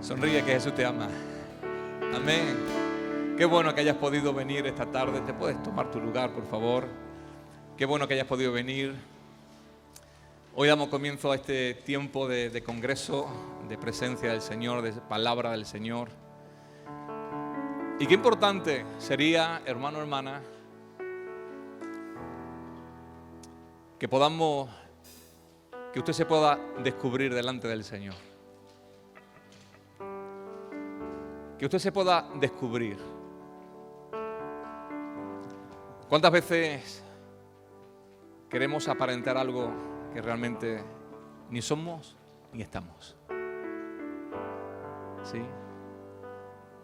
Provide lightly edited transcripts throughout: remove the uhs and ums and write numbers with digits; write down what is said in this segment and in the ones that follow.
Sonríe que Jesús te ama. Amén. Qué bueno que hayas podido venir esta tarde. ¿Te puedes tomar tu lugar, por favor? Qué bueno que hayas podido venir. Hoy damos comienzo a este tiempo de congreso, de presencia del Señor, de palabra del Señor. Y qué importante sería, hermano, hermana, que usted se pueda descubrir delante del Señor. Que usted se pueda descubrir. ¿Cuántas veces queremos aparentar algo que realmente ni somos ni estamos? ¿Sí?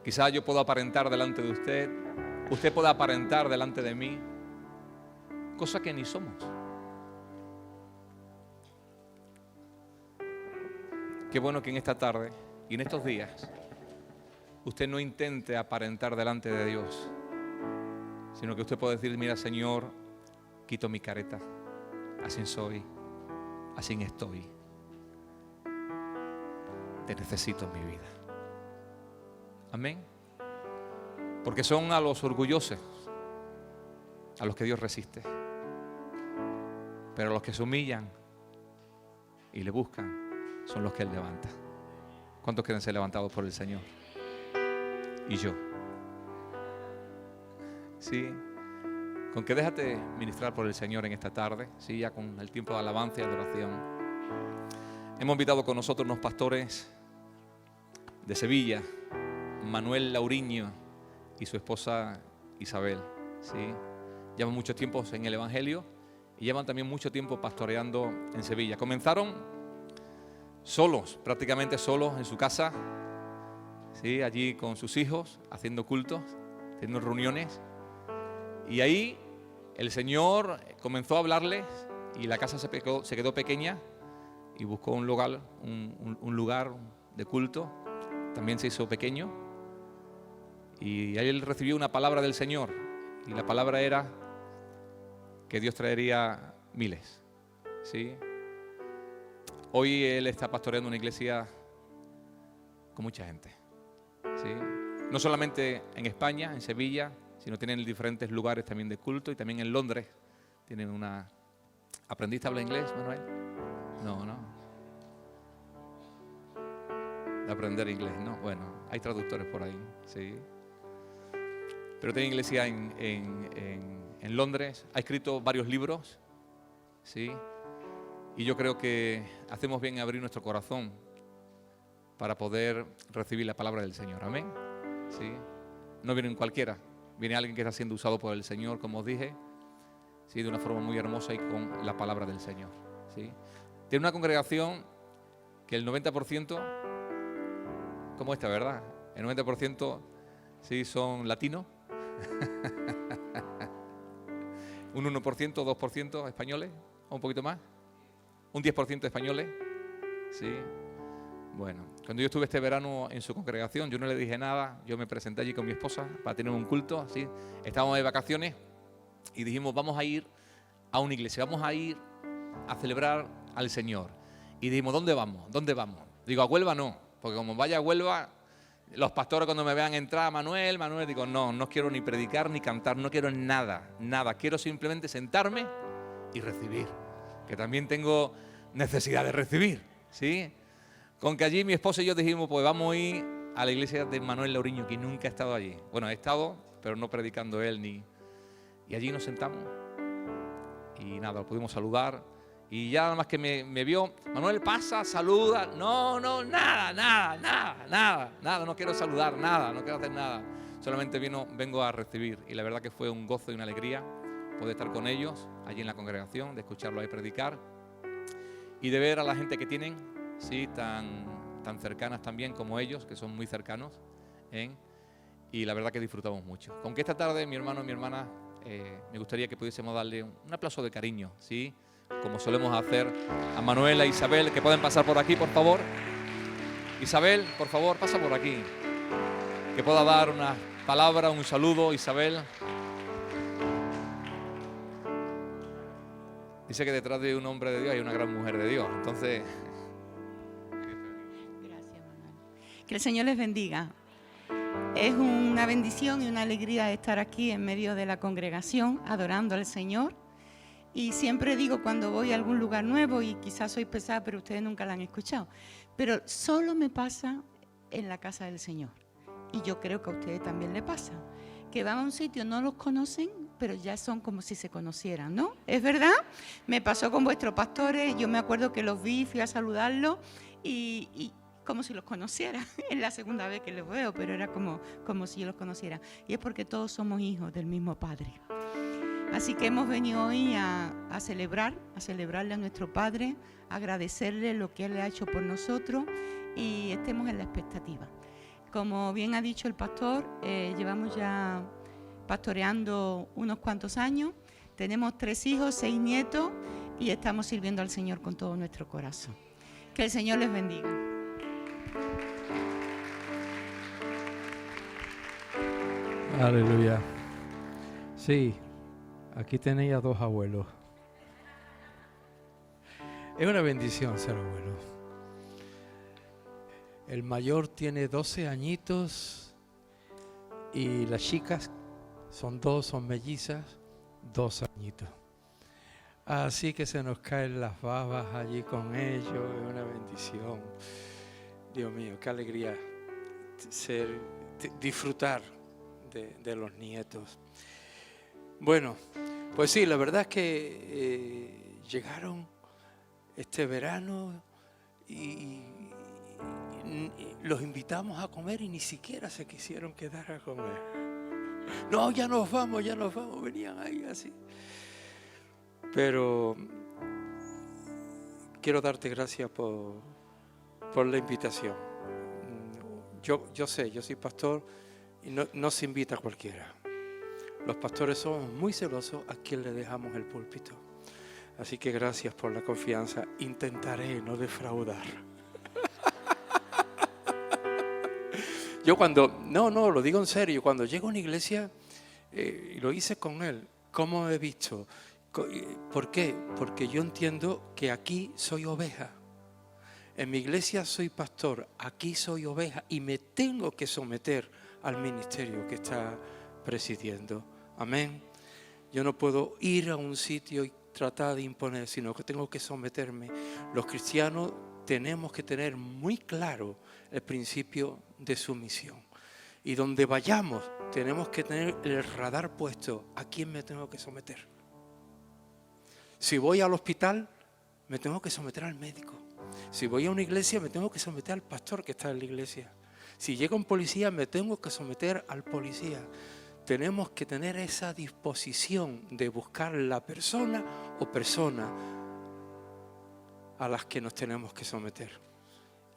Quizás yo puedo aparentar delante de usted, usted pueda aparentar delante de mí, cosa que ni somos. Qué bueno que en esta tarde y en estos días usted no intente aparentar delante de Dios, sino que usted pueda decir: mira, Señor, quito mi careta, así soy, así estoy, te necesito en mi vida. Amén. Porque son a los orgullosos a los que Dios resiste, pero a los que se humillan y le buscan son los que Él levanta. ¿Cuántos quieren ser levantados por el Señor? Y yo. Sí. Con que déjate ministrar por el Señor en esta tarde. Sí, ya con el tiempo de alabanza y adoración. Hemos invitado con nosotros unos pastores de Sevilla, Manuel Lauriño y su esposa Isabel. Sí. Llevan mucho tiempo en el Evangelio y llevan también mucho tiempo pastoreando en Sevilla. Comenzaron solos, prácticamente solos en su casa. Sí, allí con sus hijos, haciendo cultos, haciendo reuniones. Y ahí el Señor comenzó a hablarles y la casa se quedó pequeña y buscó un lugar de culto. También se hizo pequeño. Y ahí él recibió una palabra del Señor. Y la palabra era que Dios traería miles. ¿Sí? Hoy él está pastoreando una iglesia con mucha gente. ¿Sí? No solamente en España, en Sevilla, sino tienen diferentes lugares también de culto y también en Londres tienen una... ¿Aprendiste a hablar inglés, Manuel? No. De aprender inglés, ¿no? Bueno, hay traductores por ahí, sí. Pero tiene iglesia en Londres, ha escrito varios libros, ¿sí? Y yo creo que hacemos bien en abrir nuestro corazón para poder recibir la palabra del Señor. Amén. ¿Sí? No viene cualquiera. Viene alguien que está siendo usado por el Señor, como os dije, ¿sí? De una forma muy hermosa y con la palabra del Señor. ¿Sí? Tiene una congregación que el 90%, como esta, ¿verdad? El 90% sí son latinos. Un 1%, 2% españoles, o un poquito más. Un 10% españoles. Sí. Bueno, cuando yo estuve este verano en su congregación, yo no le dije nada. Yo me presenté allí con mi esposa para tener un culto, ¿sí? Estábamos de vacaciones y dijimos: vamos a ir a una iglesia, vamos a ir a celebrar al Señor. Y dijimos: ¿dónde vamos? ¿Dónde vamos? Digo: a Huelva no, porque como vaya a Huelva, los pastores cuando me vean entrar, Manuel, digo: no quiero ni predicar ni cantar, no quiero nada. Quiero simplemente sentarme y recibir, que también tengo necesidad de recibir, ¿sí? Con que allí mi esposa y yo dijimos: pues vamos a ir a la iglesia de Manuel Lauriño, que nunca he estado allí. Bueno, he estado, pero no predicando él ni... Y allí nos sentamos y nada, lo pudimos saludar. Y ya nada más que me vio: Manuel, pasa, saluda. No, nada, no quiero saludar, nada, no quiero hacer nada. Solamente vengo a recibir. Y la verdad que fue un gozo y una alegría poder estar con ellos allí en la congregación, de escucharlo ahí predicar y de ver a la gente que tienen, sí, tan cercanas también como ellos, que son muy cercanos, ¿eh? Y la verdad que disfrutamos mucho. Con que esta tarde, mi hermano y mi hermana, me gustaría que pudiésemos darle un aplauso de cariño, ¿sí? Como solemos hacer a Manuel e Isabel, que pueden pasar por aquí, por favor. Isabel, por favor, pasa por aquí. Que pueda dar una palabra, un saludo, Isabel. Dice que detrás de un hombre de Dios hay una gran mujer de Dios. Entonces... Que el Señor les bendiga. Es una bendición y una alegría estar aquí en medio de la congregación adorando al Señor. Y siempre digo cuando voy a algún lugar nuevo, y quizás soy pesada, pero ustedes nunca la han escuchado, pero solo me pasa en la casa del Señor. Y yo creo que a ustedes también les pasa, que van a un sitio, no los conocen, pero ya son como si se conocieran, ¿no? ¿Es verdad? Me pasó con vuestros pastores, yo me acuerdo que los vi, fui a saludarlos y como si los conociera. Es la segunda vez que los veo, pero era como si yo los conociera. Y es porque todos somos hijos del mismo Padre. Así que hemos venido hoy a celebrarle a nuestro Padre, a agradecerle lo que Él ha hecho por nosotros y estemos en la expectativa. Como bien ha dicho el pastor, llevamos ya pastoreando unos cuantos años, tenemos 3 hijos, 6 nietos y estamos sirviendo al Señor con todo nuestro corazón. Que el Señor les bendiga. Aleluya. Sí, aquí tenéis a 2 abuelos. Es una bendición ser abuelo. El mayor tiene 12 añitos y las chicas son mellizas, 2 añitos. Así que se nos caen las babas allí con ellos, es una bendición. Dios mío, qué alegría disfrutar de los nietos. Bueno, pues sí, la verdad es que llegaron este verano y los invitamos a comer y ni siquiera se quisieron quedar a comer. No, ya nos vamos, venían ahí así. Pero quiero darte gracias por la invitación. Yo sé, yo soy pastor y no se invita a cualquiera. Los pastores somos muy celosos a quien le dejamos el púlpito. Así que gracias por la confianza. Intentaré no defraudar. Yo lo digo en serio, cuando llego a una iglesia, y lo hice con él, ¿cómo he visto? ¿Por qué? Porque yo entiendo que aquí soy oveja. En mi iglesia soy pastor, aquí soy oveja y me tengo que someter al ministerio que está presidiendo. Amén. Yo no puedo ir a un sitio y tratar de imponer, sino que tengo que someterme. Los cristianos tenemos que tener muy claro el principio de sumisión. Y donde vayamos, tenemos que tener el radar puesto. ¿A quién me tengo que someter? Si voy al hospital, me tengo que someter al médico. Si voy a una iglesia, me tengo que someter al pastor que está en la iglesia. Si llega un policía, me tengo que someter al policía. Tenemos que tener esa disposición de buscar la persona o personas a las que nos tenemos que someter.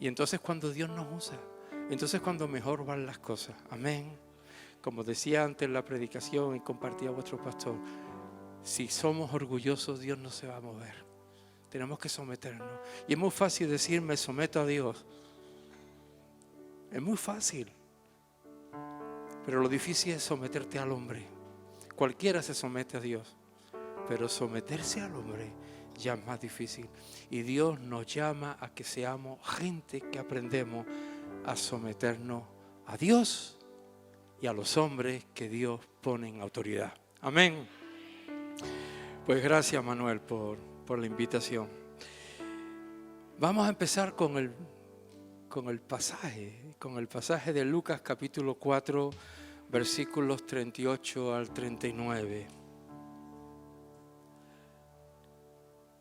Y entonces cuando Dios nos usa, entonces cuando mejor van las cosas. Amén. Como decía antes en la predicación y compartía vuestro pastor, si somos orgullosos, Dios no se va a mover. Tenemos que someternos. Y es muy fácil decir, me someto a Dios. Es muy fácil. Pero lo difícil es someterte al hombre. Cualquiera se somete a Dios. Pero someterse al hombre ya es más difícil. Y Dios nos llama a que seamos gente que aprendemos a someternos a Dios y a los hombres que Dios pone en autoridad. Amén. Pues gracias, Manuel, por la invitación. Vamos a empezar con el pasaje de Lucas capítulo 4, versículos 38 al 39.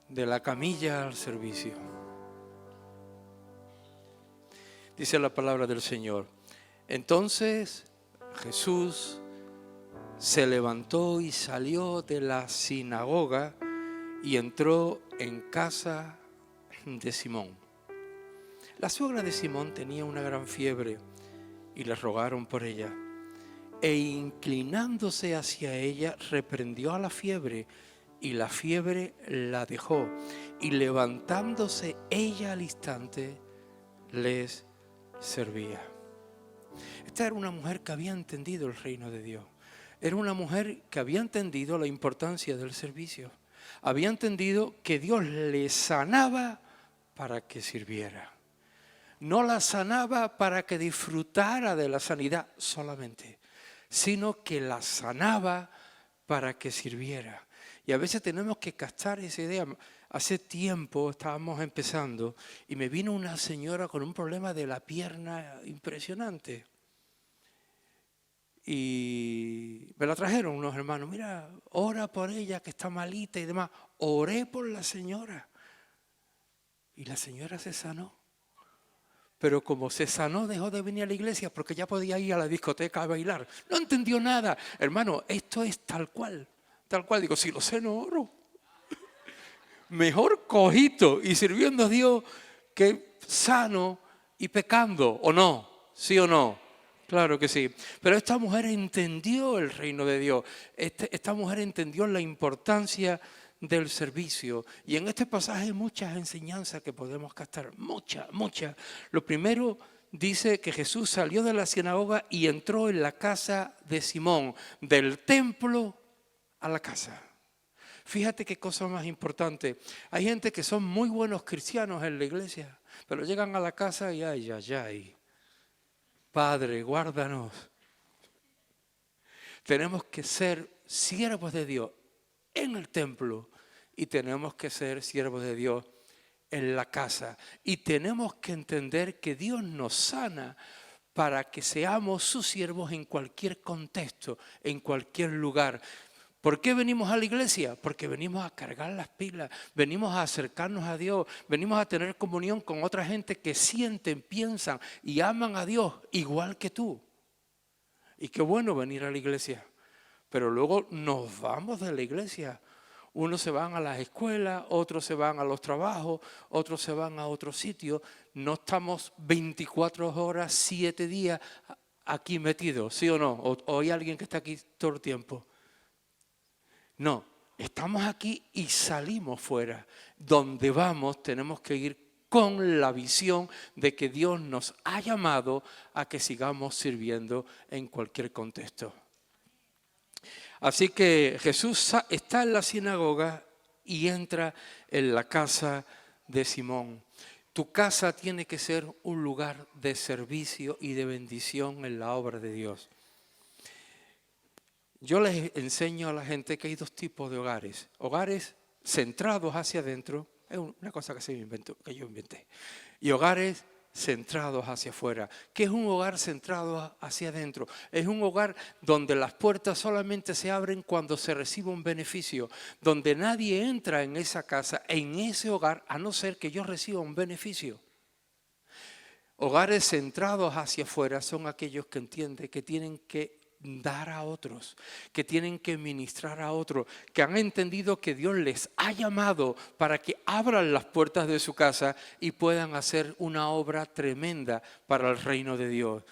De la camilla al servicio. Dice la palabra del Señor. Entonces Jesús se levantó y salió de la sinagoga y entró en casa de Simón. La suegra de Simón tenía una gran fiebre y le rogaron por ella. E inclinándose hacia ella, reprendió a la fiebre y la fiebre la dejó. Y levantándose ella al instante, les servía. Esta era una mujer que había entendido el reino de Dios. Era una mujer que había entendido la importancia del servicio. Había entendido que Dios le sanaba para que sirviera. no la sanaba para que disfrutara de la sanidad solamente, sino que la sanaba para que sirviera. Y a veces tenemos que captar esa idea. Hace tiempo estábamos empezando y me vino una señora con un problema de la pierna impresionante. Y me la trajeron unos hermanos. Mira, ora por ella que está malita y demás. Oré por la señora. Y la señora se sanó. Pero como se sanó, dejó de venir a la iglesia porque ya podía ir a la discoteca a bailar. No entendió nada. Hermano, esto es tal cual. Tal cual. Digo, si lo sé, no oro. Mejor cojito y sirviendo a Dios que sano y pecando. ¿O no? ¿Sí o no? Claro que sí. Pero esta mujer entendió el reino de Dios. Esta mujer entendió la importancia del servicio. Y en este pasaje hay muchas enseñanzas que podemos captar. Muchas. Lo primero dice que Jesús salió de la sinagoga y entró en la casa de Simón. Del templo a la casa. Fíjate qué cosa más importante. Hay gente que son muy buenos cristianos en la iglesia, pero llegan a la casa y ay. Padre, guárdanos. Tenemos que ser siervos de Dios en el templo y tenemos que ser siervos de Dios en la casa. Y tenemos que entender que Dios nos sana para que seamos sus siervos en cualquier contexto, en cualquier lugar. ¿Por qué venimos a la iglesia? Porque venimos a cargar las pilas, venimos a acercarnos a Dios, venimos a tener comunión con otra gente que sienten, piensan y aman a Dios igual que tú. Y qué bueno venir a la iglesia, pero luego nos vamos de la iglesia. Unos se van a las escuelas, otros se van a los trabajos, otros se van a otro sitio. No estamos 24 horas, 7 días aquí metidos, ¿sí o no? ¿O hay alguien que está aquí todo el tiempo? No, estamos aquí y salimos fuera. Donde vamos tenemos que ir con la visión de que Dios nos ha llamado a que sigamos sirviendo en cualquier contexto. Así que Jesús está en la sinagoga y entra en la casa de Simón. Tu casa tiene que ser un lugar de servicio y de bendición en la obra de Dios. Yo les enseño a la gente que hay dos tipos de hogares. Hogares centrados hacia adentro, es una cosa que yo inventé. Y hogares centrados hacia afuera. ¿Qué es un hogar centrado hacia adentro? Es un hogar donde las puertas solamente se abren cuando se recibe un beneficio, donde nadie entra en esa casa, en ese hogar, a no ser que yo reciba un beneficio. Hogares centrados hacia afuera son aquellos que entienden que tienen que dar a otros, que tienen que ministrar a otros, que han entendido que Dios les ha llamado para que abran las puertas de su casa y puedan hacer una obra tremenda para el reino de Dios.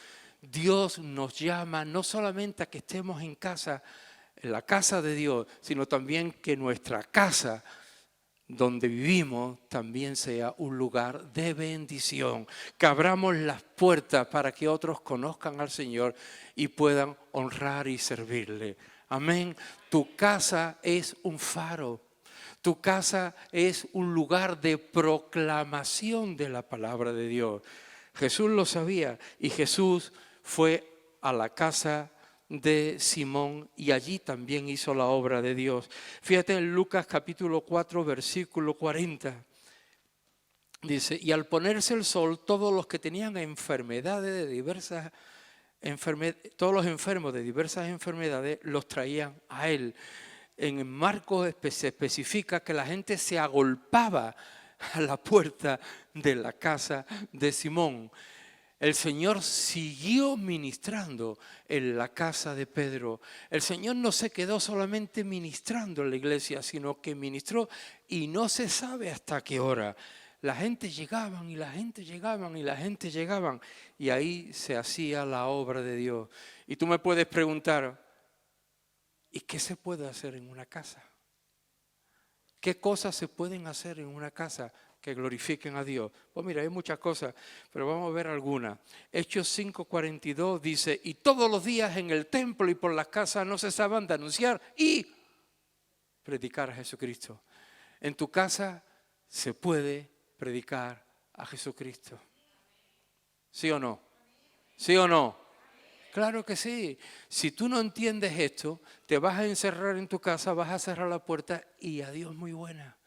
Dios nos llama no solamente a que estemos en casa, en la casa de Dios, sino también que nuestra casa donde vivimos también sea un lugar de bendición, que abramos las puertas para que otros conozcan al Señor y puedan honrar y servirle. Amén. Tu casa es un faro, tu casa es un lugar de proclamación de la palabra de Dios. Jesús lo sabía y Jesús fue a la casa de Simón y allí también hizo la obra de Dios. Fíjate en Lucas capítulo 4 versículo 40. Dice, y al ponerse el sol, todos los que tenían enfermedades de diversas todos los enfermos de diversas enfermedades los traían a él. En Marcos se especifica que la gente se agolpaba a la puerta de la casa de Simón. El Señor siguió ministrando en la casa de Pedro. El Señor no se quedó solamente ministrando en la iglesia, sino que ministró y no se sabe hasta qué hora. La gente llegaban y la gente llegaban y la gente llegaban y ahí se hacía la obra de Dios. Y tú me puedes preguntar, ¿y qué se puede hacer en una casa? ¿Qué cosas se pueden hacer en una casa que glorifiquen a Dios? Pues mira, hay muchas cosas, pero vamos a ver algunas. Hechos 5:42 dice, y todos los días en el templo y por las casas no cesaban de anunciar y predicar a Jesucristo. En tu casa se puede predicar a Jesucristo. ¿Sí o no? ¿Sí o no? Claro que sí. Si tú no entiendes esto, te vas a encerrar en tu casa, vas a cerrar la puerta y adiós muy buena.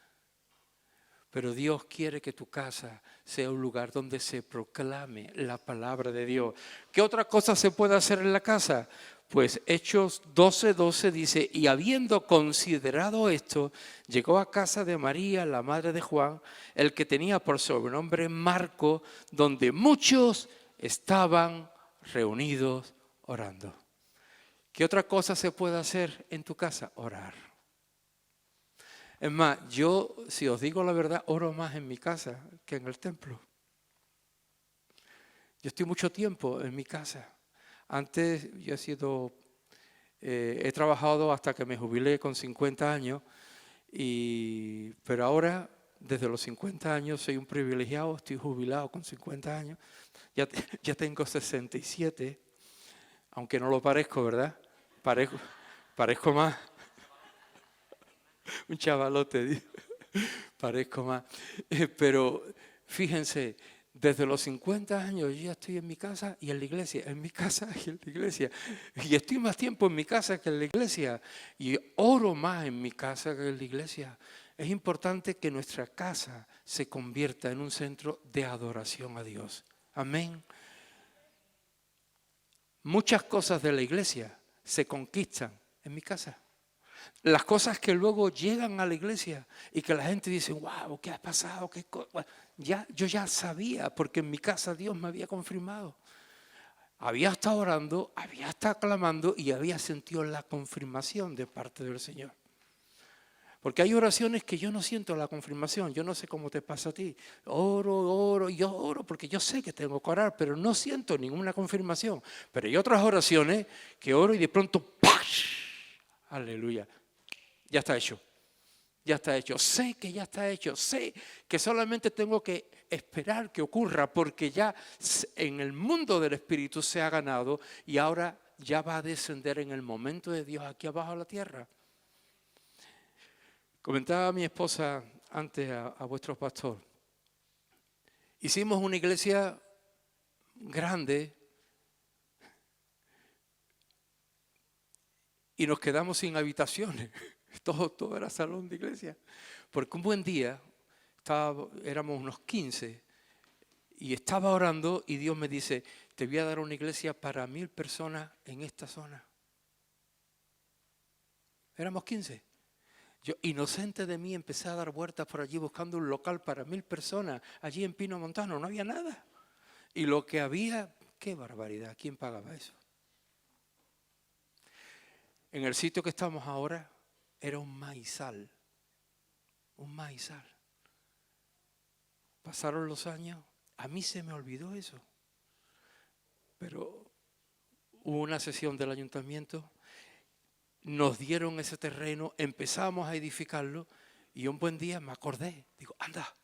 Pero Dios quiere que tu casa sea un lugar donde se proclame la palabra de Dios. ¿Qué otra cosa se puede hacer en la casa? Pues Hechos 12:12 dice, y habiendo considerado esto, llegó a casa de María, la madre de Juan, el que tenía por sobrenombre Marco, donde muchos estaban reunidos orando. ¿Qué otra cosa se puede hacer en tu casa? Orar. Es más, yo, si os digo la verdad, oro más en mi casa que en el templo. Yo estoy mucho tiempo en mi casa. Antes yo he trabajado hasta que me jubilé con 50 años, pero ahora, desde los 50 años, soy un privilegiado, estoy jubilado con 50 años. Ya tengo 67, aunque no lo parezco, ¿verdad? Parezco más. Un chavalote, parezco más. Pero fíjense, desde los 50 años yo ya estoy en mi casa y en la iglesia, en mi casa y en la iglesia. Y estoy más tiempo en mi casa que en la iglesia. Y oro más en mi casa que en la iglesia. Es importante que nuestra casa se convierta en un centro de adoración a Dios. Amén. Muchas cosas de la iglesia se conquistan en mi casa. Las cosas que luego llegan a la iglesia y que la gente dice, wow, ¿qué ha pasado? Yo ya sabía, porque en mi casa Dios me había confirmado. Había estado orando, había estado clamando y había sentido la confirmación de parte del Señor. Porque hay oraciones que yo no siento la confirmación. Yo no sé cómo te pasa a ti. Yo oro porque yo sé que tengo que orar, pero no siento ninguna confirmación. Pero hay otras oraciones que oro y de pronto ¡pash! Aleluya. Ya está hecho. Ya está hecho. Sé que ya está hecho. Sé que solamente tengo que esperar que ocurra porque ya en el mundo del Espíritu se ha ganado y ahora ya va a descender en el momento de Dios aquí abajo a la tierra. Comentaba a mi esposa antes a vuestro pastor. Hicimos una iglesia grande y nos quedamos sin habitaciones. Todo era salón de iglesia. Porque un buen día, éramos unos 15, y estaba orando y Dios me dice, te voy a dar una iglesia para 1000 personas en esta zona. Éramos 15. Yo, inocente de mí, empecé a dar vueltas por allí buscando un local para 1000 personas. Allí en Pino Montano no había nada. Y lo que había, qué barbaridad, ¿quién pagaba eso? En el sitio que estamos ahora, era un maizal. Un maizal. Pasaron los años, a mí se me olvidó eso. Pero hubo una sesión del ayuntamiento, nos dieron ese terreno, empezamos a edificarlo y un buen día me acordé. Digo, anda,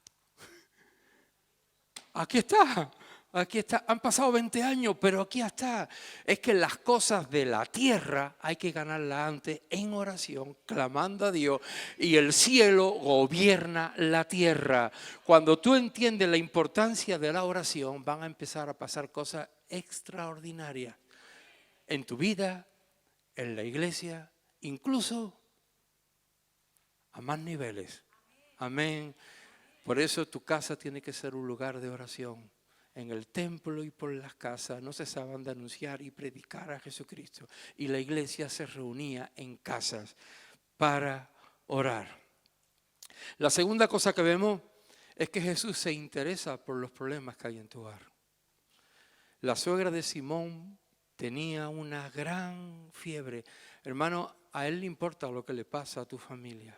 aquí está. Aquí está, han pasado 20 años, pero aquí está. Es que las cosas de la tierra hay que ganarlas antes en oración, clamando a Dios. Y el cielo gobierna la tierra. Cuando tú entiendes la importancia de la oración, van a empezar a pasar cosas extraordinarias en tu vida, en la iglesia, incluso a más niveles. Amén. Por eso tu casa tiene que ser un lugar de oración. En el templo y por las casas no cesaban de anunciar y predicar a Jesucristo. Y la iglesia se reunía en casas para orar. La segunda cosa que vemos es que Jesús se interesa por los problemas que hay en tu hogar. La suegra de Simón tenía una gran fiebre. Hermano, a él le importa lo que le pasa a tu familia.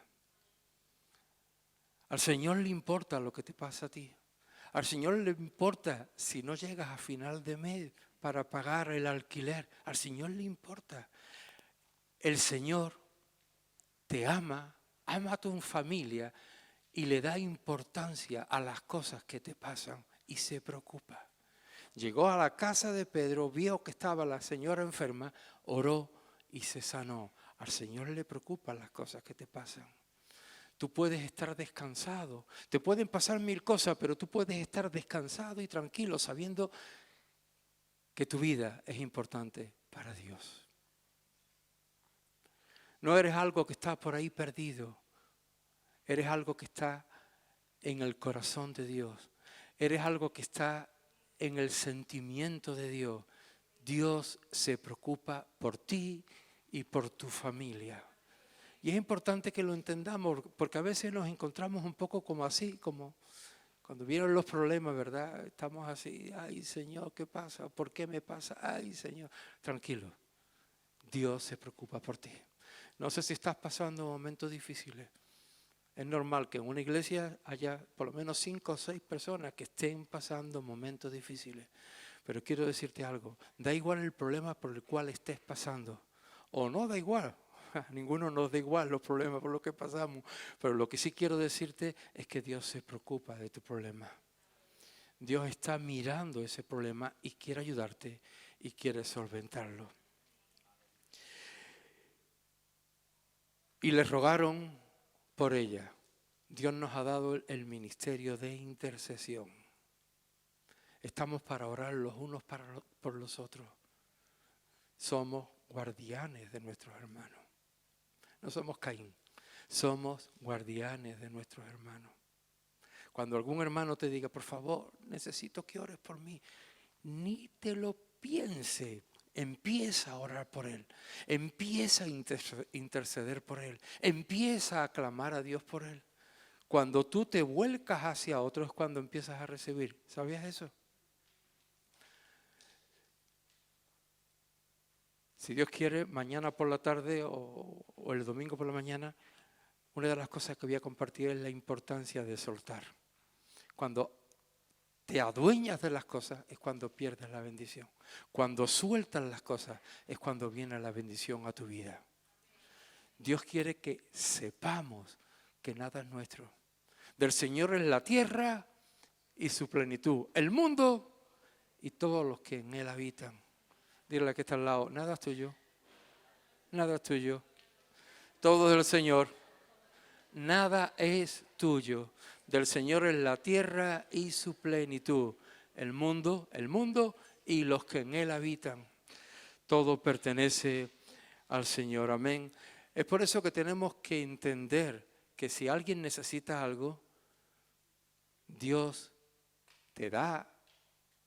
Al Señor le importa lo que te pasa a ti. Al Señor le importa si no llegas a final de mes para pagar el alquiler. Al Señor le importa. El Señor te ama, ama a tu familia y le da importancia a las cosas que te pasan y se preocupa. Llegó a la casa de Pedro, vio que estaba la señora enferma, oró y se sanó. Al Señor le preocupan las cosas que te pasan. Tú puedes estar descansado. Te pueden pasar 1000 cosas, pero tú puedes estar descansado y tranquilo sabiendo que tu vida es importante para Dios. No eres algo que está por ahí perdido. Eres algo que está en el corazón de Dios. Eres algo que está en el sentimiento de Dios. Dios se preocupa por ti y por tu familia. Y es importante que lo entendamos, porque a veces nos encontramos un poco como así, como cuando vienen los problemas, ¿verdad? Estamos así, ay Señor, ¿qué pasa? ¿Por qué me pasa? Ay Señor, tranquilo, Dios se preocupa por ti. No sé si estás pasando momentos difíciles. Es normal que en una iglesia haya por lo menos 5 o 6 personas que estén pasando momentos difíciles. Pero quiero decirte algo, da igual el problema por el cual estés pasando, o no da igual. A ninguno nos da igual los problemas por los que pasamos, pero lo que sí quiero decirte es que Dios se preocupa de tu problema. Dios está mirando ese problema y quiere ayudarte y quiere solventarlo. Y le rogaron por ella. Dios nos ha dado el ministerio de intercesión. Estamos para orar los unos por los otros. Somos guardianes de nuestros hermanos. No somos Caín, somos guardianes de nuestros hermanos. Cuando algún hermano te diga, por favor, necesito que ores por mí, ni te lo piense. Empieza a orar por él, empieza a interceder por él, empieza a clamar a Dios por él. Cuando tú te vuelcas hacia otro es cuando empiezas a recibir. ¿Sabías eso? Si Dios quiere, mañana por la tarde o el domingo por la mañana, una de las cosas que voy a compartir es la importancia de soltar. Cuando te adueñas de las cosas es cuando pierdes la bendición. Cuando sueltas las cosas es cuando viene la bendición a tu vida. Dios quiere que sepamos que nada es nuestro. Del Señor es la tierra y su plenitud, el mundo y todos los que en él habitan. Dile a que está al lado, nada es tuyo, nada es tuyo, todo es del Señor, nada es tuyo. Del Señor es la tierra y su plenitud, el mundo y los que en él habitan. Todo pertenece al Señor, amén. Es por eso que tenemos que entender que si alguien necesita algo, Dios te da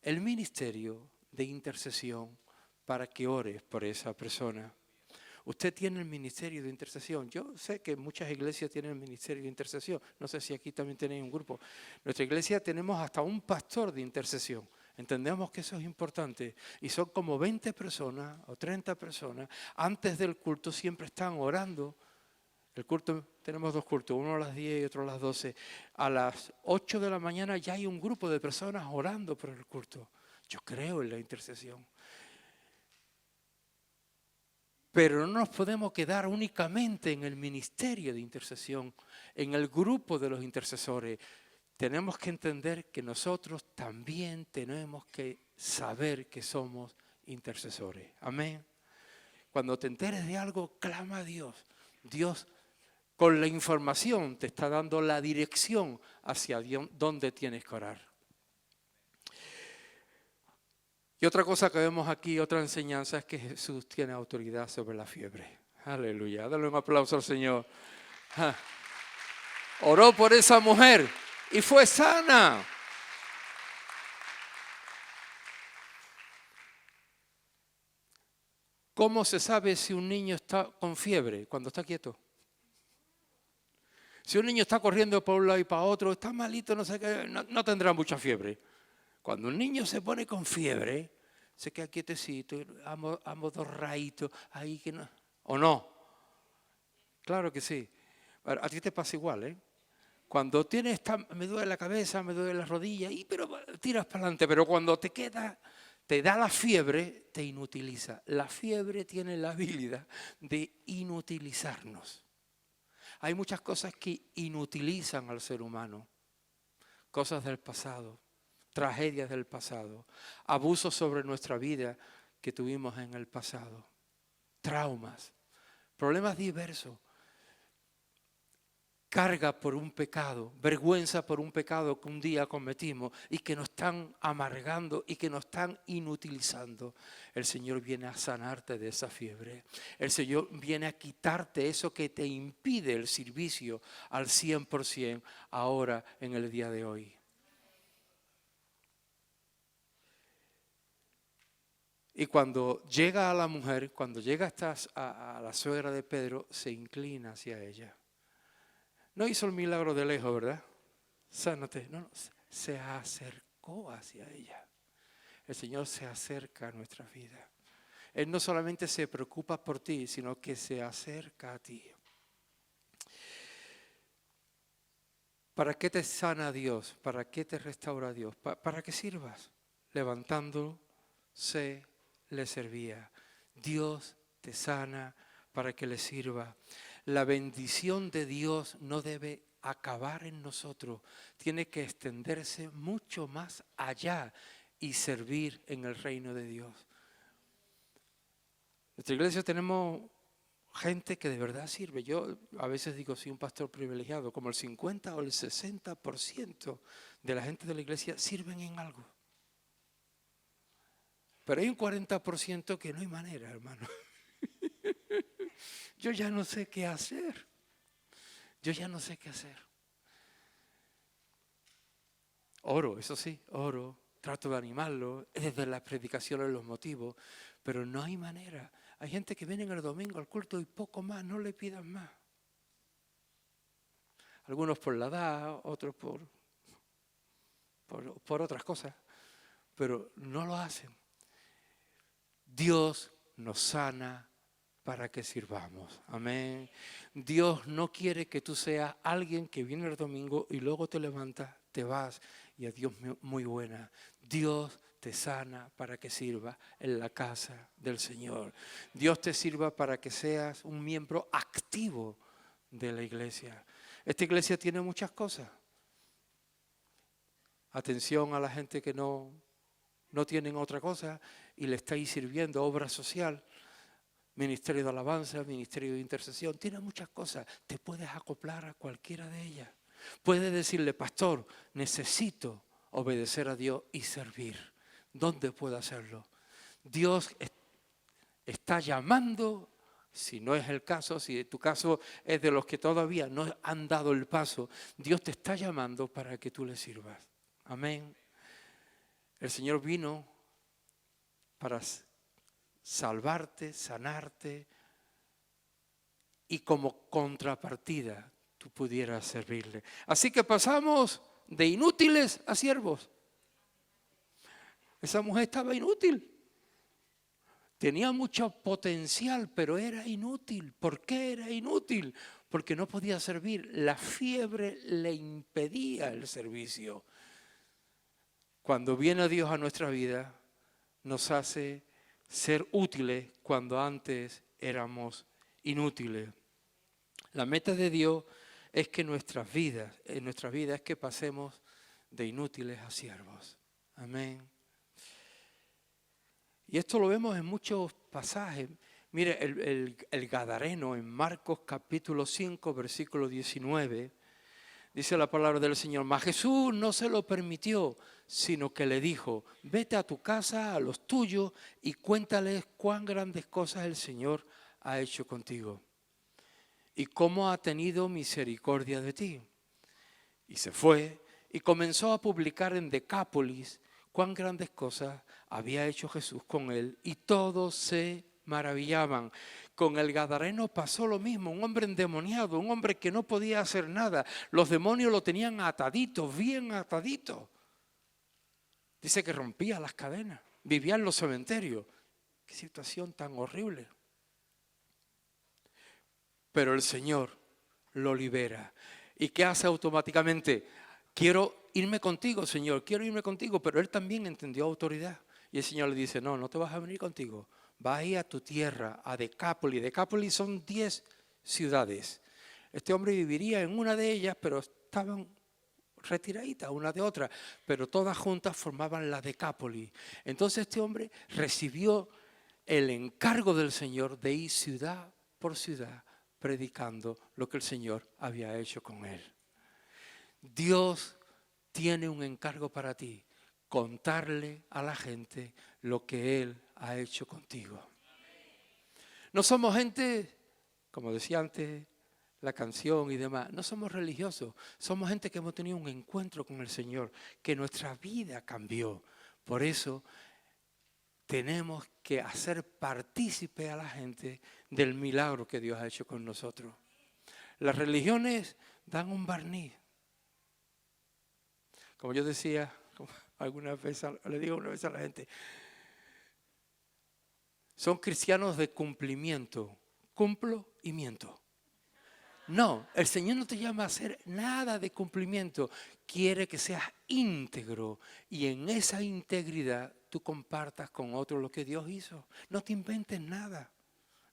el ministerio de intercesión para que ores por esa persona. Usted tiene el ministerio de intercesión. Yo sé que muchas iglesias tienen el ministerio de intercesión. No sé si aquí también tenéis un grupo. Nuestra iglesia tenemos hasta un pastor de intercesión. Entendemos que eso es importante. Y son como 20 personas o 30 personas. Antes del culto siempre están orando. El culto, tenemos 2 cultos, uno a las 10 y otro a las 12. A las 8 de la mañana ya hay un grupo de personas orando por el culto. Yo creo en la intercesión. Pero no nos podemos quedar únicamente en el ministerio de intercesión, en el grupo de los intercesores. Tenemos que entender que nosotros también tenemos que saber que somos intercesores. Amén. Cuando te enteres de algo, clama a Dios. Dios, con la información, te está dando la dirección hacia dónde tienes que orar. Y otra cosa que vemos aquí, otra enseñanza, es que Jesús tiene autoridad sobre la fiebre. Aleluya. Dale un aplauso al Señor. Oró por esa mujer y fue sana. ¿Cómo se sabe si un niño está con fiebre? Cuando está quieto. Si un niño está corriendo por un lado y para otro, está malito, no sé qué, no tendrá mucha fiebre. Cuando un niño se pone con fiebre, se queda quietecito, amodorradito, ahí que no. ¿O no? Claro que sí. A ti te pasa igual, ¿eh? Cuando tienes, me duele la cabeza, me duele la rodilla, pero tiras para adelante. Pero cuando te queda, te da la fiebre, te inutiliza. La fiebre tiene la habilidad de inutilizarnos. Hay muchas cosas que inutilizan al ser humano. Cosas del pasado. Tragedias del pasado, abusos sobre nuestra vida que tuvimos en el pasado, traumas, problemas diversos carga por un pecado, vergüenza por un pecado que un día cometimos y que nos están amargando y que nos están inutilizando. El Señor viene a sanarte de esa fiebre. El Señor viene a quitarte eso que te impide el servicio al 100% ahora en el día de hoy. Y cuando llega a la mujer, cuando llega a la suegra de Pedro, se inclina hacia ella. No hizo el milagro de lejos, ¿verdad? Sánate. No, se acercó hacia ella. El Señor se acerca a nuestra vida. Él no solamente se preocupa por ti, sino que se acerca a ti. ¿Para qué te sana Dios? ¿Para qué te restaura Dios? ¿Para qué sirvas? Levantándose, le servía. Dios te sana para que le sirva. La bendición de Dios no debe acabar en nosotros, tiene que extenderse mucho más allá y servir en el reino de Dios. En nuestra iglesia tenemos gente que de verdad sirve. Yo a veces digo, soy un pastor privilegiado, como el 50 o el 60% de la gente de la iglesia sirven en algo. Pero hay un 40% que no hay manera, hermano. Yo ya no sé qué hacer. Oro, eso sí, oro, trato de animarlo, desde las predicaciones, los motivos, pero no hay manera. Hay gente que viene el domingo al culto y poco más, no le pidan más. Algunos por la edad, otros por otras cosas, pero no lo hacen. Dios nos sana para que sirvamos. Amén. Dios no quiere que tú seas alguien que viene el domingo y luego te levantas, te vas y adiós muy buena. Dios te sana para que sirva en la casa del Señor. Dios te sirva para que seas un miembro activo de la iglesia. Esta iglesia tiene muchas cosas. Atención a la gente que no tienen otra cosa y le estáis sirviendo, obra social. Ministerio de alabanza, ministerio de intercesión, tiene muchas cosas. Te puedes acoplar a cualquiera de ellas. Puedes decirle, pastor, necesito obedecer a Dios y servir. ¿Dónde puedo hacerlo? Dios está llamando, si no es el caso, si tu caso es de los que todavía no han dado el paso, Dios te está llamando para que tú le sirvas. Amén. El Señor vino para salvarte, sanarte y como contrapartida tú pudieras servirle. Así que pasamos de inútiles a siervos. Esa mujer estaba inútil. Tenía mucho potencial, pero era inútil. ¿Por qué era inútil? Porque no podía servir. La fiebre le impedía el servicio. Cuando viene Dios a nuestra vida, nos hace ser útiles cuando antes éramos inútiles. La meta de Dios es que en nuestra vida es que pasemos de inútiles a siervos. Amén. Y esto lo vemos en muchos pasajes. Mire, el Gadareno en Marcos capítulo 5, versículo 19, dice la palabra del Señor, mas Jesús no se lo permitió, sino que le dijo, vete a tu casa, a los tuyos, y cuéntales cuán grandes cosas el Señor ha hecho contigo, y cómo ha tenido misericordia de ti. Y se fue, y comenzó a publicar en Decápolis cuán grandes cosas había hecho Jesús con él, y todos se maravillaban. Con el Gadareno pasó lo mismo, un hombre endemoniado, un hombre que no podía hacer nada. Los demonios lo tenían atadito, bien atadito. Dice que rompía las cadenas, vivía en los cementerios. Qué situación tan horrible. Pero el Señor lo libera. ¿Y qué hace automáticamente? Quiero irme contigo, Señor, quiero irme contigo. Pero él también entendió autoridad. Y el Señor le dice, no te vas a venir contigo. Vas a ir a tu tierra, a Decápolis. Decápolis son 10 ciudades. Este hombre viviría en una de ellas, pero estaban retiraditas una de otra. Pero todas juntas formaban la Decápolis. Entonces este hombre recibió el encargo del Señor de ir ciudad por ciudad predicando lo que el Señor había hecho con él. Dios tiene un encargo para ti, contarle a la gente lo que Él ha hecho contigo. No somos gente, como decía antes la canción y demás, no somos religiosos, somos gente que hemos tenido un encuentro con el Señor, que nuestra vida cambió. Por eso tenemos que hacer partícipe a la gente del milagro que Dios ha hecho con nosotros. Las religiones dan un barniz. Como yo decía, algunas veces, le digo una vez a la gente, son cristianos de cumplimiento, cumplo y miento. No, el Señor no te llama a hacer nada de cumplimiento, quiere que seas íntegro y en esa integridad tú compartas con otros lo que Dios hizo. No te inventes nada.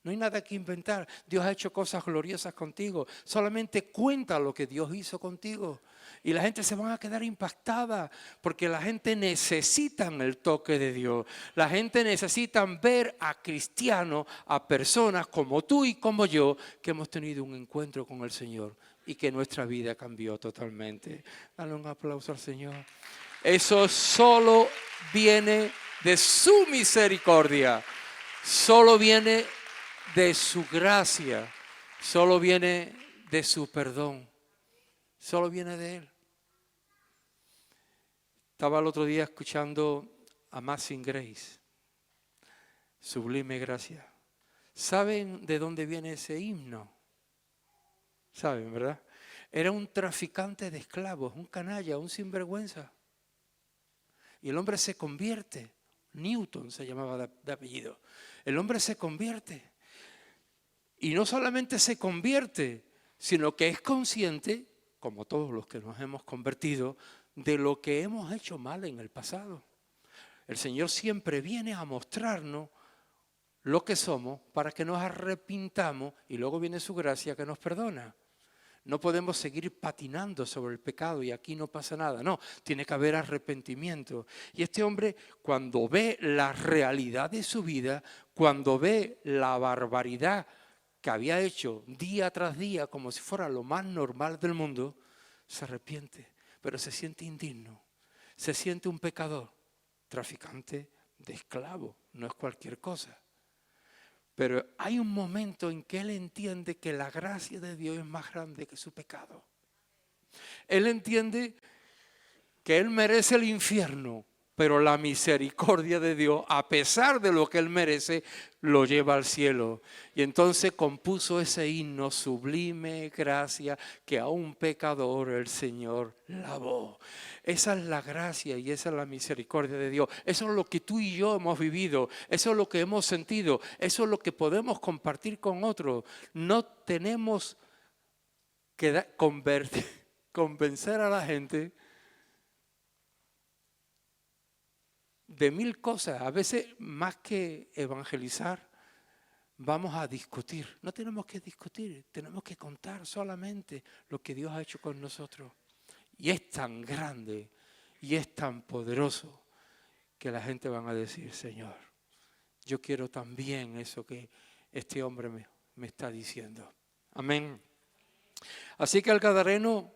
No hay nada que inventar. Dios ha hecho cosas gloriosas contigo. Solamente cuenta lo que Dios hizo contigo. Y la gente se va a quedar impactada porque la gente necesita el toque de Dios. La gente necesita ver a cristianos, a personas como tú y como yo, que hemos tenido un encuentro con el Señor y que nuestra vida cambió totalmente. Dale un aplauso al Señor. Eso solo viene de su misericordia. Solo viene de su gracia, solo viene de su perdón, solo viene de Él. Estaba el otro día escuchando Amazing Grace, Sublime Gracia. ¿Saben de dónde viene ese himno? ¿Saben, verdad? Era un traficante de esclavos, un canalla, un sinvergüenza. Y el hombre se convierte, Newton se llamaba de apellido, el hombre se convierte. Y no solamente se convierte, sino que es consciente, como todos los que nos hemos convertido, de lo que hemos hecho mal en el pasado. El Señor siempre viene a mostrarnos lo que somos para que nos arrepintamos y luego viene su gracia que nos perdona. No podemos seguir patinando sobre el pecado y aquí no pasa nada. No, tiene que haber arrepentimiento. Y este hombre, cuando ve la realidad de su vida, cuando ve la barbaridad que había hecho día tras día como si fuera lo más normal del mundo, se arrepiente, pero se siente indigno, se siente un pecador, traficante de esclavos, no es cualquier cosa. Pero hay un momento en que él entiende que la gracia de Dios es más grande que su pecado. Él entiende que él merece el infierno, pero la misericordia de Dios, a pesar de lo que él merece, lo lleva al cielo. Y entonces compuso ese himno, Sublime Gracia, que a un pecador el Señor lavó. Esa es la gracia y esa es la misericordia de Dios. Eso es lo que tú y yo hemos vivido, eso es lo que hemos sentido, eso es lo que podemos compartir con otros. No tenemos que convencer a la gente de mil cosas. A veces, más que evangelizar, vamos a discutir. No tenemos que discutir, tenemos que contar solamente lo que Dios ha hecho con nosotros. Y es tan grande y es tan poderoso que la gente va a decir, Señor, yo quiero también eso que este hombre me está diciendo. Amén. Así que el gadareno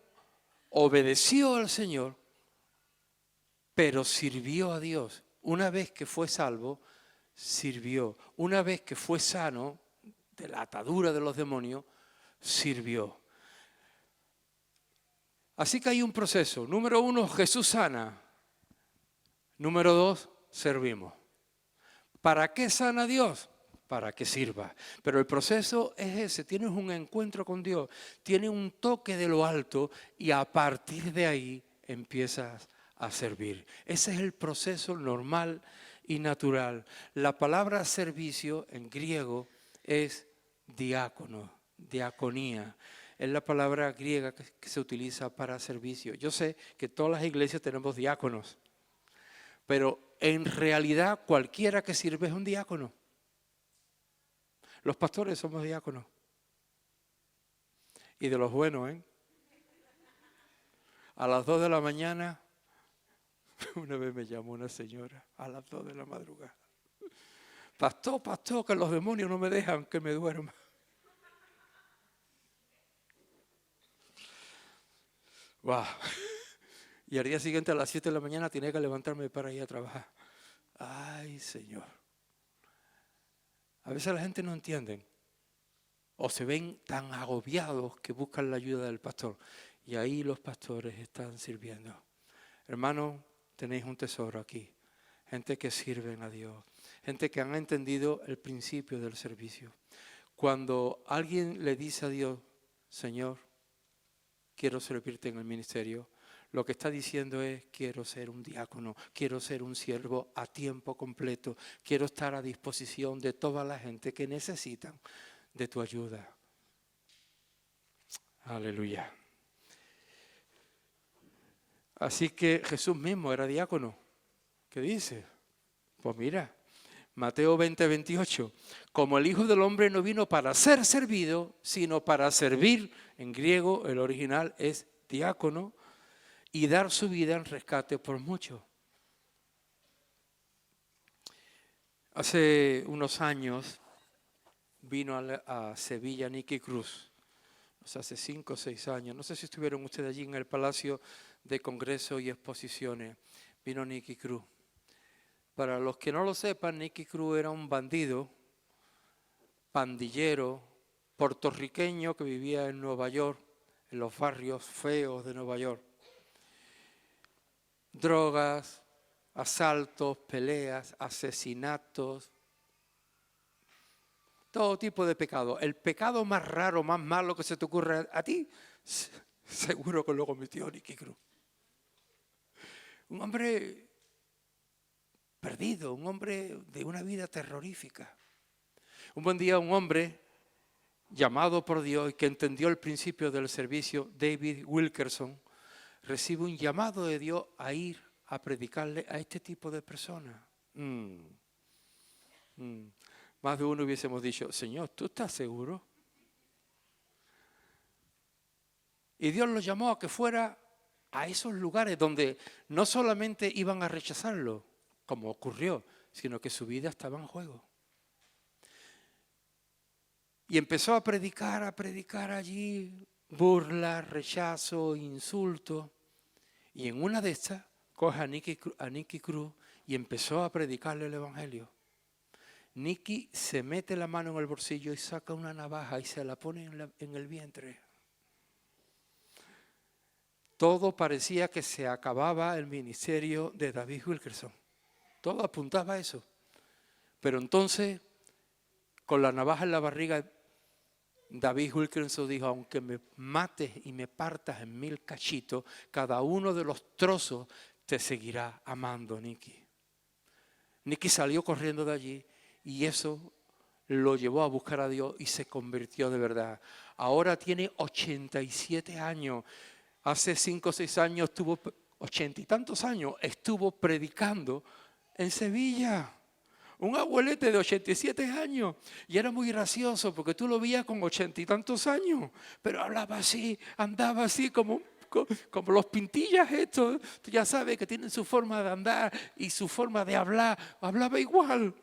obedeció al Señor, pero sirvió a Dios. Una vez que fue salvo, sirvió. Una vez que fue sano de la atadura de los demonios, sirvió. Así que hay un proceso. Número 1, Jesús sana. Número 2, servimos. ¿Para qué sana Dios? Para que sirva. Pero el proceso es ese. Tienes un encuentro con Dios, tienes un toque de lo alto y a partir de ahí empiezas a servir. Ese es el proceso normal y natural. La palabra servicio en griego es diácono, diaconía. Es la palabra griega que se utiliza para servicio. Yo sé que todas las iglesias tenemos diáconos, pero en realidad cualquiera que sirve es un diácono. Los pastores somos diáconos. Y de los buenos, ¿eh? A las 2 de la mañana, una vez me llamó una señora, a las 2 de la madrugada. Pastor, que los demonios no me dejan que me duerma. ¡Wow! Y al día siguiente a las 7 de la mañana tenía que levantarme para ir a trabajar. ¡Ay, Señor! A veces la gente no entiende o se ven tan agobiados que buscan la ayuda del pastor. Y ahí los pastores están sirviendo. Hermanos, tenéis un tesoro aquí. Gente que sirven a Dios. Gente que han entendido el principio del servicio. Cuando alguien le dice a Dios, Señor, quiero servirte en el ministerio, lo que está diciendo es, quiero ser un diácono, quiero ser un siervo a tiempo completo, quiero estar a disposición de toda la gente que necesitan de tu ayuda. Aleluya. Así que Jesús mismo era diácono. ¿Qué dice? Pues mira, Mateo 20:28. Como el Hijo del Hombre no vino para ser servido, sino para servir. En griego el original es diácono. Y dar su vida en rescate por muchos. Hace unos años vino a Sevilla Nicky Cruz. Hace 5 o 6 años. No sé si estuvieron ustedes allí en el Palacio de Congresos y Exposiciones. Vino Nicky Cruz. Para los que no lo sepan, Nicky Cruz era un bandido, pandillero, puertorriqueño que vivía en Nueva York, en los barrios feos de Nueva York. Drogas, asaltos, peleas, asesinatos, todo tipo de pecado. El pecado más raro, más malo que se te ocurra a ti, seguro que lo cometió Nicky Cruz. Un hombre perdido, un hombre de una vida terrorífica. Un buen día un hombre llamado por Dios y que entendió el principio del servicio, David Wilkerson, recibe un llamado de Dios a ir a predicarle a este tipo de personas. Más de uno hubiésemos dicho, Señor, ¿tú estás seguro? Y Dios lo llamó a que fuera a esos lugares donde no solamente iban a rechazarlo, como ocurrió, sino que su vida estaba en juego. Y empezó a predicar allí, burla, rechazo, insulto. Y en una de estas, coge a Nicky Cruz y empezó a predicarle el Evangelio. Nicky se mete la mano en el bolsillo y saca una navaja y se la pone en el vientre. Todo parecía que se acababa el ministerio de David Wilkerson. Todo apuntaba a eso. Pero entonces, con la navaja en la barriga, David Wilkerson dijo, aunque me mates y me partas en 1000 cachitos, cada uno de los trozos te seguirá amando, Nicky. Nicky salió corriendo de allí y eso lo llevó a buscar a Dios y se convirtió de verdad. Ahora tiene 87 años. Hace 5 o 6 años estuvo, 80 y tantos años, estuvo predicando en Sevilla. Un abuelete de 87 años. Y era muy gracioso porque tú lo veías con 80 y tantos años. Pero hablaba así, andaba así como los pintillas estos. Tú ya sabes que tienen su forma de andar y su forma de hablar. Hablaba igual.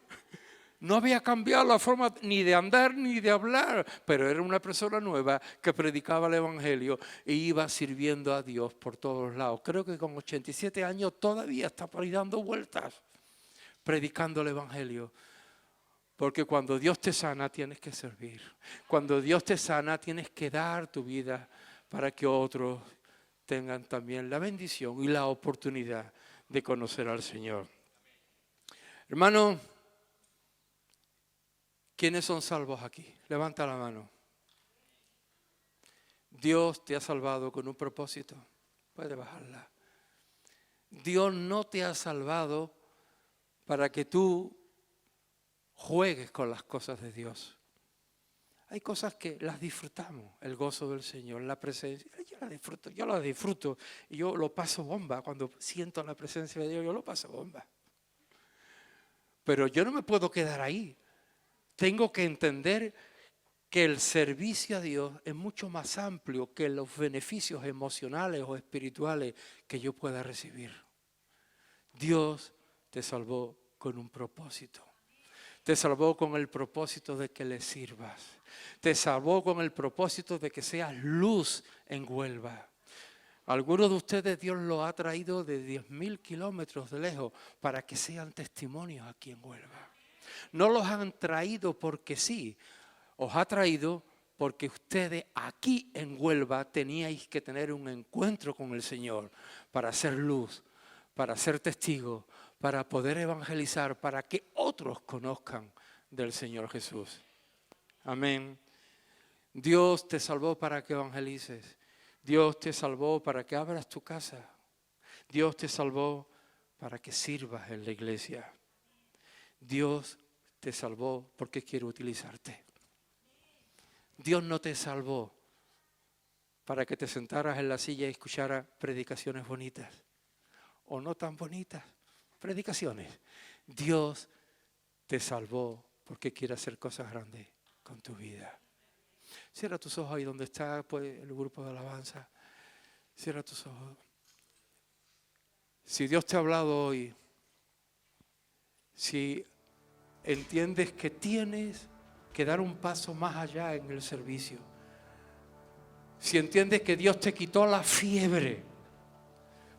No había cambiado la forma ni de andar ni de hablar. Pero era una persona nueva que predicaba el Evangelio e iba sirviendo a Dios por todos lados. Creo que con 87 años todavía está por ahí dando vueltas, predicando el Evangelio. Porque cuando Dios te sana tienes que servir. Cuando Dios te sana tienes que dar tu vida para que otros tengan también la bendición y la oportunidad de conocer al Señor. Hermano, ¿quiénes son salvos aquí? Levanta la mano. Dios te ha salvado con un propósito. Puede bajarla. Dios no te ha salvado para que tú juegues con las cosas de Dios. Hay cosas que las disfrutamos, el gozo del Señor, la presencia. Yo la disfruto y yo lo paso bomba. Cuando siento la presencia de Dios, yo lo paso bomba. Pero yo no me puedo quedar ahí. Tengo que entender que el servicio a Dios es mucho más amplio que los beneficios emocionales o espirituales que yo pueda recibir. Dios te salvó con un propósito. Te salvó con el propósito de que le sirvas. Te salvó con el propósito de que seas luz en Huelva. Algunos de ustedes Dios los ha traído de 10.000 kilómetros de lejos para que sean testimonios aquí en Huelva. No los han traído porque sí, os ha traído porque ustedes aquí en Huelva teníais que tener un encuentro con el Señor para ser luz, para ser testigos, para poder evangelizar, para que otros conozcan del Señor Jesús. Amén. Dios te salvó para que evangelices. Dios te salvó para que abras tu casa. Dios te salvó para que sirvas en la iglesia. Dios te salvó porque quiere utilizarte. Dios no te salvó para que te sentaras en la silla y escucharas predicaciones bonitas o no tan bonitas predicaciones. Dios te salvó porque quiere hacer cosas grandes con tu vida. Cierra tus ojos ahí donde está pues, el grupo de alabanza. Cierra tus ojos. Si Dios te ha hablado hoy, si entiendes que tienes que dar un paso más allá en el servicio, si entiendes que Dios te quitó la fiebre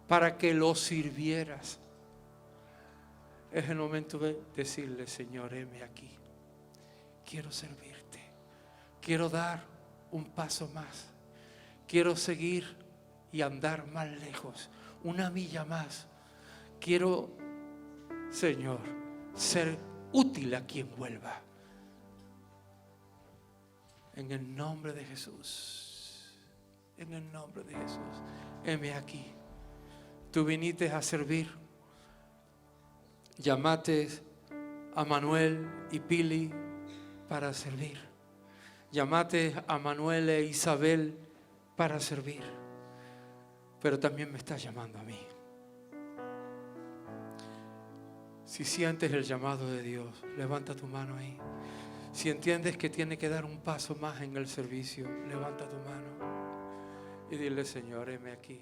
para que lo sirvieras, es el momento de decirle, Señor, heme aquí. Quiero servirte. Quiero dar un paso más. Quiero seguir y andar más lejos, una milla más. Quiero, Señor, ser útil a quien vuelva. En el nombre de Jesús. En el nombre de Jesús. Heme aquí. Tú viniste a servir. Llamaste a Manuel y Pili para servir. Llamaste a Manuel e Isabel para servir. Pero también me estás llamando a mí. Si sientes el llamado de Dios, levanta tu mano ahí. Si entiendes que tiene que dar un paso más en el servicio, levanta tu mano y dile, Señor, heme aquí.